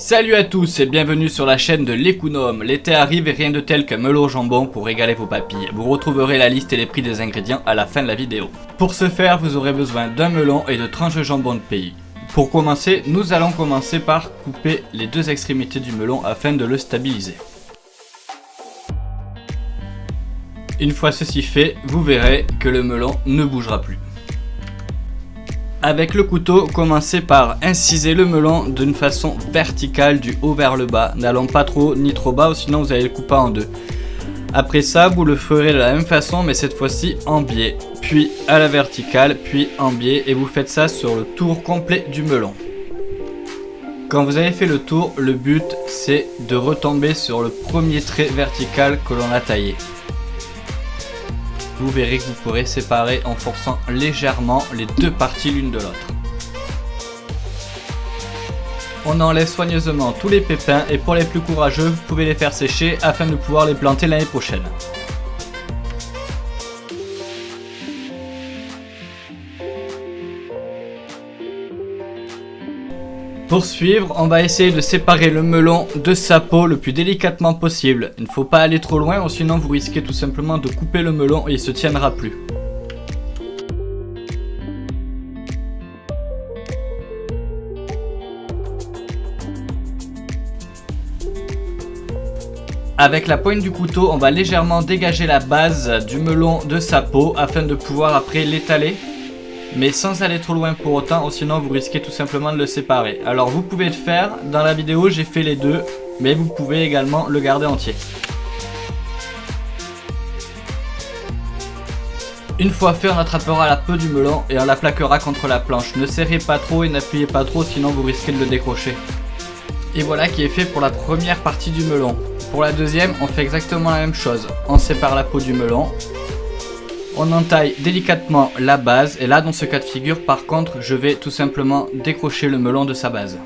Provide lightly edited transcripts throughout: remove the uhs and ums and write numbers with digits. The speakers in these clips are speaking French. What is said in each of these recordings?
Salut à tous et bienvenue sur la chaîne de l'Econome. L'été arrive et rien de tel qu'un melon au jambon pour régaler vos papilles. Vous retrouverez la liste et les prix des ingrédients à la fin de la vidéo. Pour ce faire, vous aurez besoin d'un melon et de tranches de jambon de pays. Pour commencer, nous allons commencer par couper les deux extrémités du melon afin de le stabiliser. Une fois ceci fait, vous verrez que le melon ne bougera plus. Avec le couteau, commencez par inciser le melon d'une façon verticale du haut vers le bas. N'allons pas trop haut ni trop bas, ou sinon vous allez le couper en deux. Après ça, vous le ferez de la même façon, mais cette fois-ci en biais. Puis à la verticale, puis en biais, et vous faites ça sur le tour complet du melon. Quand vous avez fait le tour, le but c'est de retomber sur le premier trait vertical que l'on a taillé. Vous verrez que vous pourrez séparer en forçant légèrement les deux parties l'une de l'autre. On enlève soigneusement tous les pépins et pour les plus courageux, vous pouvez les faire sécher afin de pouvoir les planter l'année prochaine. Pour suivre, on va essayer de séparer le melon de sa peau le plus délicatement possible. Il ne faut pas aller trop loin, sinon vous risquez tout simplement de couper le melon et il ne se tiendra plus. Avec la pointe du couteau, on va légèrement dégager la base du melon de sa peau afin de pouvoir après l'étaler. Mais sans aller trop loin pour autant, sinon vous risquez tout simplement de le séparer. Alors vous pouvez le faire, dans la vidéo j'ai fait les deux, mais vous pouvez également le garder entier. Une fois fait, on attrapera la peau du melon et on la plaquera contre la planche. Ne serrez pas trop et n'appuyez pas trop, sinon vous risquez de le décrocher. Et voilà qui est fait pour la première partie du melon. Pour la deuxième, on fait exactement la même chose. On sépare la peau du melon. On entaille délicatement la base et là dans ce cas de figure par contre je vais tout simplement décrocher le melon de sa base.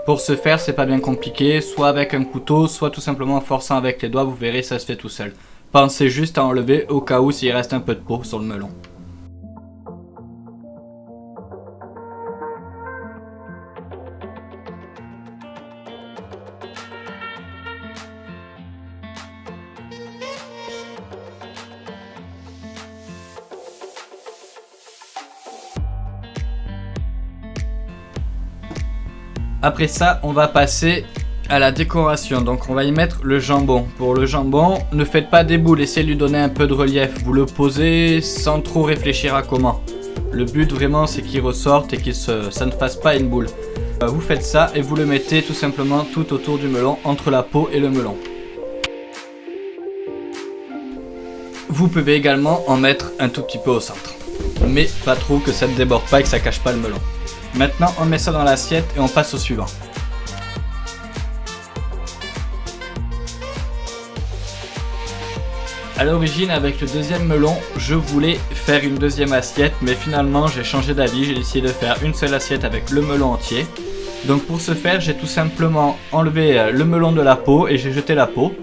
Pour ce faire c'est pas bien compliqué, soit avec un couteau, soit tout simplement en forçant avec les doigts, vous verrez ça se fait tout seul. Pensez juste à enlever au cas où s'il reste un peu de peau sur le melon. Après ça, on va passer à la décoration. Donc on va y mettre le jambon. Pour le jambon, ne faites pas des boules, essayez de lui donner un peu de relief. Vous le posez sans trop réfléchir à comment. Le but vraiment c'est qu'il ressorte et que ça ne fasse pas une boule. Vous faites ça et vous le mettez tout simplement tout autour du melon, entre la peau et le melon. Vous pouvez également en mettre un tout petit peu au centre. Mais pas trop, que ça ne déborde pas et que ça cache pas le melon. Maintenant on met ça dans l'assiette et on passe au suivant. A l'origine avec le deuxième melon je voulais faire une deuxième assiette, mais finalement j'ai changé d'avis, j'ai décidé de faire une seule assiette avec le melon entier. Donc pour ce faire j'ai tout simplement enlevé le melon de la peau et j'ai jeté la peau.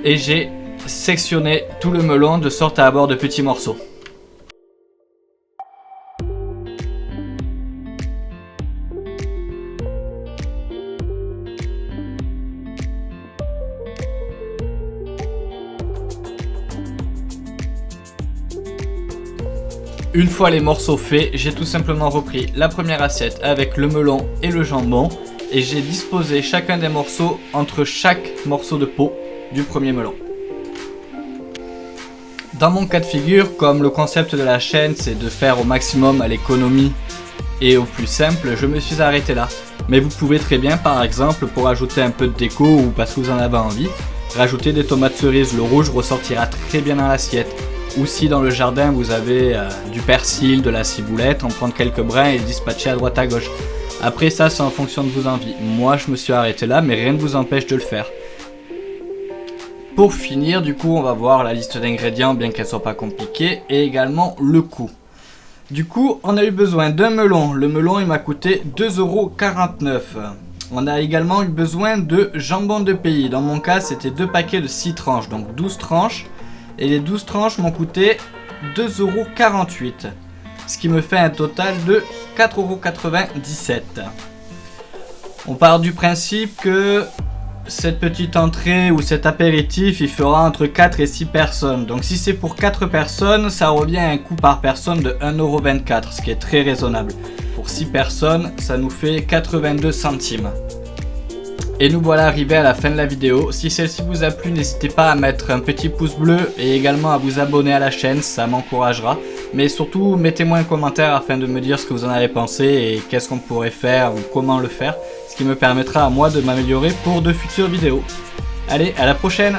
Et j'ai sectionné tout le melon de sorte à avoir de petits morceaux. Une fois les morceaux faits, j'ai tout simplement repris la première assiette avec le melon et le jambon et j'ai disposé chacun des morceaux entre chaque morceau de peau du premier melon. Dans mon cas de figure, comme le concept de la chaîne c'est de faire au maximum à l'économie et au plus simple, je me suis arrêté là. Mais vous pouvez très bien par exemple pour ajouter un peu de déco ou parce que vous en avez envie, rajouter des tomates cerises, le rouge ressortira très bien dans l'assiette. Ou si dans le jardin vous avez du persil, de la ciboulette, en prendre quelques brins et dispatcher à droite à gauche. Après ça c'est en fonction de vos envies. Moi je me suis arrêté là mais rien ne vous empêche de le faire. Pour finir du coup on va voir la liste d'ingrédients bien qu'elle soit pas compliquée et également le coût. Du coup on a eu besoin d'un melon. Le melon il m'a coûté 2,49 €. On a également eu besoin de jambon de pays. Dans mon cas c'était 2 paquets de 6 tranches, donc 12 tranches. Et les 12 tranches m'ont coûté 2,48 €. Ce qui me fait un total de 4,97 €. On part du principe que cette petite entrée ou cet apéritif, il fera entre 4 et 6 personnes. Donc si c'est pour 4 personnes, ça revient à un coût par personne de 1,24 €, ce qui est très raisonnable. Pour 6 personnes, ça nous fait 82 centimes. Et nous voilà arrivés à la fin de la vidéo. Si celle-ci vous a plu, n'hésitez pas à mettre un petit pouce bleu et également à vous abonner à la chaîne, ça m'encouragera. Mais surtout, mettez-moi un commentaire afin de me dire ce que vous en avez pensé et qu'est-ce qu'on pourrait faire ou comment le faire, ce qui me permettra à moi de m'améliorer pour de futures vidéos. Allez, à la prochaine!